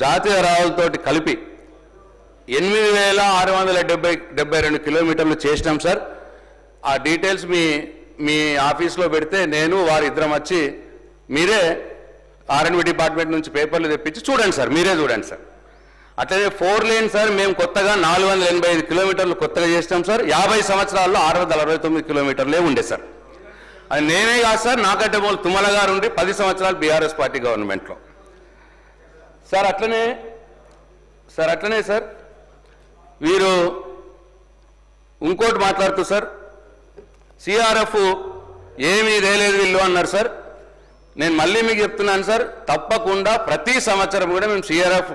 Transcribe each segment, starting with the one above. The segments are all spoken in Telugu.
జాతీయ రహదారులతోటి కలిపి 8672 కిలోమీటర్లు చేసినాం సార్. ఆ డీటెయిల్స్ మీ ఆఫీస్లో పెడితే నేను వారిద్దరం వచ్చి మీరే R&B డిపార్ట్మెంట్ నుంచి పేపర్లు తెప్పించి చూడండి సార్, మీరే చూడండి సార్. అట్లనే 4 లేన్ సార్ మేము కొత్తగా 485 కిలోమీటర్లు కొత్తగా చేసినాం సార్. 50 సంవత్సరాల్లో 669 కిలోమీటర్లే ఉండే సార్. అది నేనే కాదు సార్, నాకంటే మూల తుమ్మల గారు ఉండి 10 సంవత్సరాలు బీఆర్ఎస్ పార్టీ గవర్నమెంట్లో సార్. అట్లనే సార్ వీరు ఇంకోటి మాట్లాడుతూ సార్ సిఆర్ఎఫ్ ఏమీ తేలేదు వీళ్ళు అన్నారు సార్. నేను మళ్ళీ మీకు చెప్తున్నాను సార్, తప్పకుండా ప్రతి సంవత్సరం కూడా మేము సిఆర్ఎఫ్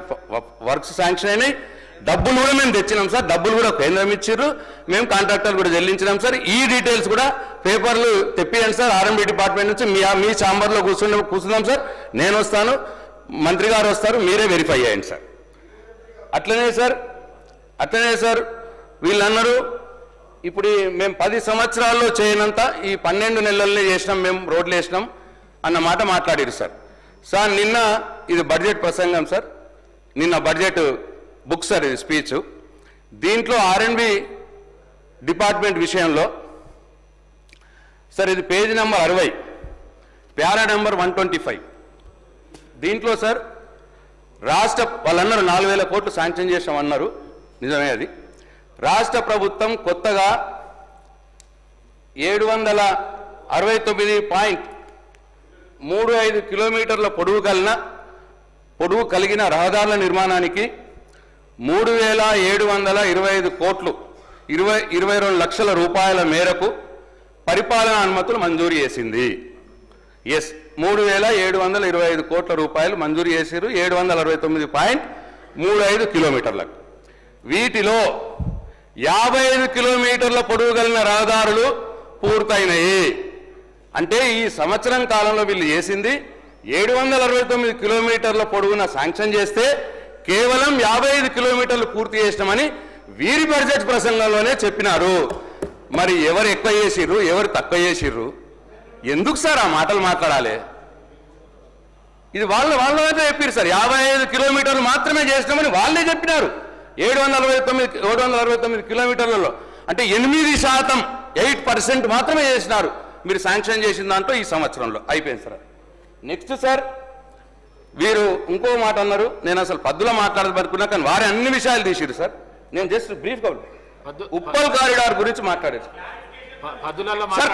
వర్క్స్ శాంక్షన్ అయినాయి, డబ్బులు కూడా మేము తెచ్చినాం సార్. డబ్బులు కూడా కేంద్రం ఇచ్చారు, మేము కాంట్రాక్టర్లు కూడా చెల్లించినాం సార్. ఈ డీటెయిల్స్ కూడా పేపర్లు తెప్పియండి సార్. R&B డిపార్ట్మెంట్ నుంచి మీ ఛాంబర్లో కూర్చుందాం సార్. నేను వస్తాను, మంత్రి గారు వస్తారు, మీరే వెరిఫై చేయండి సార్. అట్లనే సార్ వీళ్ళు అన్నారు ఇప్పుడు మేము 10 సంవత్సరాల్లో చేయనంత ఈ 12 నెలల్లో చేసినాం, మేము రోడ్లు వేసినాం అన్న మాట మాట్లాడారు సార్. సార్ నిన్న ఇది బడ్జెట్ ప్రసంగం సార్, నిన్న బడ్జెట్ బుక్ సార్, ఇది స్పీచ్. దీంట్లో R&B డిపార్ట్మెంట్ విషయంలో సార్ ఇది పేజీ నెంబర్ 60 ప్యారా నెంబర్ 125. దీంట్లో సార్ రాష్ట్ర వాళ్ళన్నారు 4000 కోట్లు శాంక్షన్ చేసామన్నారు, నిజమే అది. రాష్ట్ర ప్రభుత్వం కొత్తగా 769.35 కిలోమీటర్ల పొడవు కలిగిన రహదారుల నిర్మాణానికి 3725 కోట్లు 22 లక్షల రూపాయల మేరకు పరిపాలనా అనుమతులు మంజూరు చేసింది. ఎస్, 3725 కోట్ల రూపాయలు మంజూరు చేశారు 769.35 కిలోమీటర్లకు. వీటిలో 55 కిలోమీటర్ల పొడవు కలిగిన రహదారులు పూర్తయినాయి. అంటే ఈ సంవత్సరం కాలంలో వీళ్ళు చేసింది 769 కిలోమీటర్ల పొడవున శాంక్షన్ చేస్తే కేవలం 55 కిలోమీటర్లు పూర్తి చేసినామని వీరి బడ్జెట్ ప్రసంగంలోనే చెప్పినారు. మరి ఎవరు ఎక్కువ చేసిర్రు, ఎవరు తక్కువ చేసిర్రు? ఎందుకు సార్ ఆ మాటలు మాట్లాడాలి? ఇది వాళ్ళైతే చెప్పారు సార్, 55 కిలోమీటర్లు మాత్రమే చేసినామని వాళ్ళే చెప్పినారు 769 కిలోమీటర్లలో. అంటే 8% మాత్రమే చేసినారు మీరు శాంక్షన్ చేసిన దాంట్లో ఈ సంవత్సరంలో. అయిపోయింది సార్. నెక్స్ట్ సార్ వీరు ఇంకో మాట అన్నారు, నేను అసలు పద్దులో మాట్లాడదనుకున్నా కానీ వారి అన్ని విషయాలు తీసిరు సార్. నేను జస్ట్ బ్రీఫ్గా ఉప్పల్ కారిడార్ గురించి మాట్లాడారు సార్.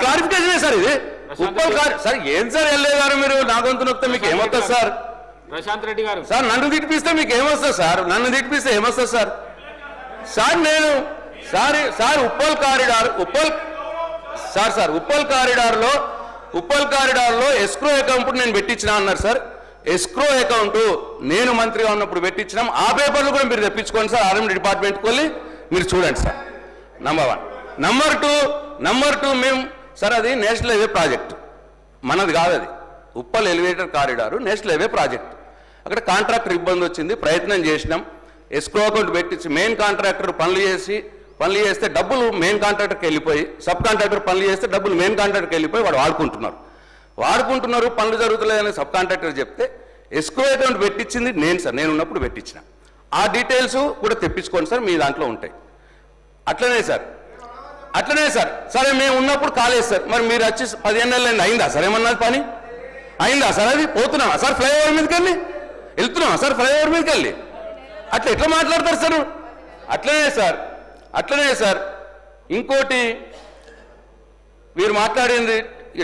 క్లారిఫికేషనే సార్ ఇది. ఉప్పల్ సార్ ఏం సార్ ఎల్ఏ గారు మీరు నా గొంతు నొక్కితే మీకు ఏమవుతుంది సార్? ప్రశాంత్ రెడ్డి గారు సార్ నన్ను తిట్టిపిస్తే మీకు ఏమొస్తుంది సార్? నన్ను తిట్టిపిస్తే ఏమొస్తుంది సార్? సార్ నేను సార్ ఉప్పల్ కారిడార్లో ఎస్క్రో అకౌంట్ నేను పెట్టించినా అన్నారు సార్. ఎస్క్రో అకౌంట్ నేను మంత్రిగా ఉన్నప్పుడు పెట్టించినాం. ఆ పేపర్లు కూడా మీరు తెప్పించుకోండి సార్, R&B డిపార్ట్మెంట్కి వెళ్ళి మీరు చూడండి సార్. నంబర్ 1. నంబర్ 2 మేము సార్ అది నేషనల్ హైవే ప్రాజెక్ట్, మనది కాదు అది. Uppal elevator corridor national highway project. అక్కడ కాంట్రాక్టర్ ఇబ్బంది వచ్చింది, ప్రయత్నం చేసినాం. ఎస్క్రో అకౌంట్ పెట్టించి మెయిన్ కాంట్రాక్టర్ పనులు చేస్తే డబ్బులు మెయిన్ కాంట్రాక్టర్కి వెళ్ళిపోయి, సబ్ కాంట్రాక్టర్ పనులు చేస్తే డబ్బులు మెయిన్ కాంట్రాక్టర్కి వెళ్ళిపోయి వాడు వాడుకుంటున్నారు పనులు జరుగుతలేదని సబ్ కాంట్రాక్టర్ చెప్తే ఎస్క్రో అకౌంట్ పెట్టించింది నేను సార్, నేను ఉన్నప్పుడు పెట్టించిన. ఆ డీటెయిల్స్ కూడా తెప్పించుకోండి సార్, మీ దాంట్లో ఉంటాయి. అట్లనే సార్ సరే మేము ఉన్నప్పుడు కాలేదు సార్. మరి మీరు వచ్చి 15 నెలలు అయిందా సార్? ఏమన్నది పని అయిందా సార్? అది పోతున్నామా సార్ ఫ్లైఓవర్ మీదకి వెళ్ళి? వెళ్తున్నామా సార్ ఫ్లైఓవర్ మీదకి వెళ్ళి? అట్లా ఎట్లా మాట్లాడతారు సార్? అట్లనే సార్ ఇంకోటి వీరు మాట్లాడింది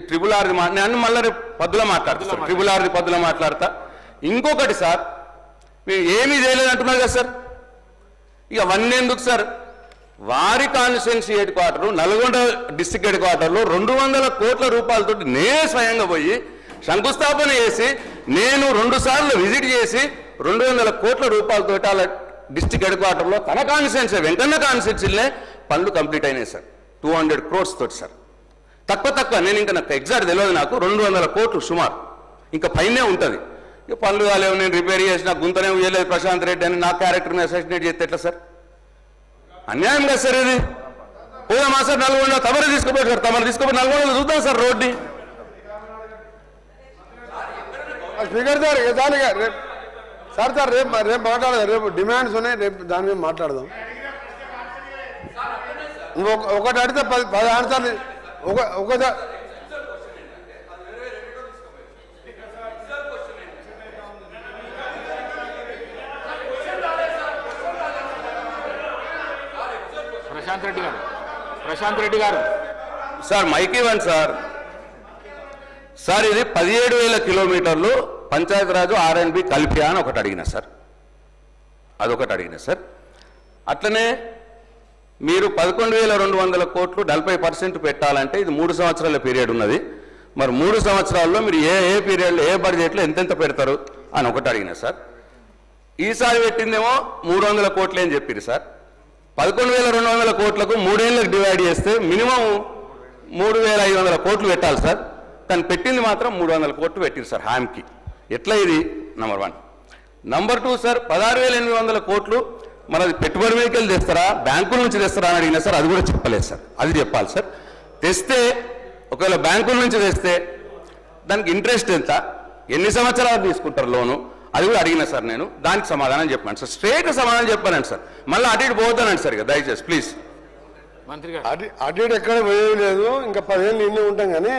ట్రిపుల్ ఆర్ది నేను మళ్ళీ రేపు పద్దులో మాట్లాడతా, ట్రిపుల్ ఆర్ది పద్దులో మాట్లాడతా. ఇంకొకటి సార్ మీరు ఏమీ చేయలేదు అంటున్నారు కదా సార్, ఇక అవన్నీ ఎందుకు సార్? వారి constituency head quarter Nalgonda district head క్వార్టర్లో 200 కోట్ల రూపాయలతో నేనే స్వయంగా పోయి శంకుస్థాపన చేసి నేను 2 సార్లు విజిట్ చేసి 200 కోట్ల రూపాయలతో అలా డిస్ట్రిక్ట్ హెడ్ క్వార్టర్లో తన కాన్స్టిట్యున్సీ వెంకన్న కాన్స్టిట్యున్సీలనే పనులు కంప్లీట్ అయినాయి సార్. 200 crores తోటి సార్. తక్కువ నేను ఇంకా నాకు ఎగ్జాక్ట్ తెలియదు, నాకు 200 కోట్లు సుమారు, ఇంకా పైనే ఉంటుంది. ఇక పనులు కాలేవు, నేను రిపేర్ చేసిన గుంతనే వేయలేదు ప్రశాంత్ రెడ్డి అని నా క్యారెక్టర్ని అసోసియేట్ చేస్తే ఎట్లా సార్? అన్యాయం కదా సార్ ఇది. పోదామా సార్ నల్గొండ? తమరు తీసుకుపోయి నల్గొండలో చూద్దాం సార్ రోడ్ని. స్పీకర్ సార్ సార్ రేపు మాట్లాడదాం. రేపు డిమాండ్స్ ఉన్నాయి, రేపు దాని మీద మాట్లాడదాం. ఒకటి అడిగితే 10 ఆన్సర్లు ఒకసారి. ప్రశాంత్ రెడ్డి గారు సార్ మైక్ ఇవ్వండి సార్. సార్ ఇది 17,000 కిలోమీటర్లు పంచాయతీరాజు R&B కలిపి అని ఒకటి అడిగిన సార్, అదొకటి అడిగిన సార్. అట్లనే మీరు 11,200 కోట్లు 40% పెట్టాలంటే ఇది 3 సంవత్సరాల పీరియడ్ ఉన్నది. మరి 3 సంవత్సరాల్లో మీరు ఏ పీరియడ్లో ఏ బడ్జెట్లో ఎంతెంత పెడతారు అని ఒకటి అడిగిన సార్. ఈసారి పెట్టిందేమో 300 కోట్లు అని చెప్పారు సార్. 11,200 కోట్లకు 3 ఏళ్ళకు డివైడ్ చేస్తే మినిమం 3,500 కోట్లు పెట్టాలి సార్. కానీ పెట్టింది మాత్రం 300 కోట్లు పెట్టారు సార్ హామీకి. ఎట్లా ఇది? నంబర్ 1. నంబర్ 2 సార్ 16,800 కోట్లు మరి అది పెట్టుబడి వెహికల్ తెస్తారా, బ్యాంకుల నుంచి తెస్తారా అని అడిగినా సార్, అది కూడా చెప్పలేదు సార్. అది చెప్పాలి సార్. తెస్తే ఒకవేళ బ్యాంకుల నుంచి తెస్తే దానికి ఇంట్రెస్ట్ ఎంత, ఎన్ని సంవత్సరాలు తీసుకుంటారు లోను, అది కూడా అడిగినా సార్. నేను దానికి సమాధానం చెప్పాను సార్, స్ట్రేట్ సమాధానం చెప్పానండి సార్. మళ్ళీ అటు ఇటు పోతానండి సార్, ఇక దయచేసి ప్లీజ్. అటు ఇటు ఎక్కడ పోయేది లేదు. ఇంకా 10 ఏళ్ళు ఇన్ని ఉంటాం కానీ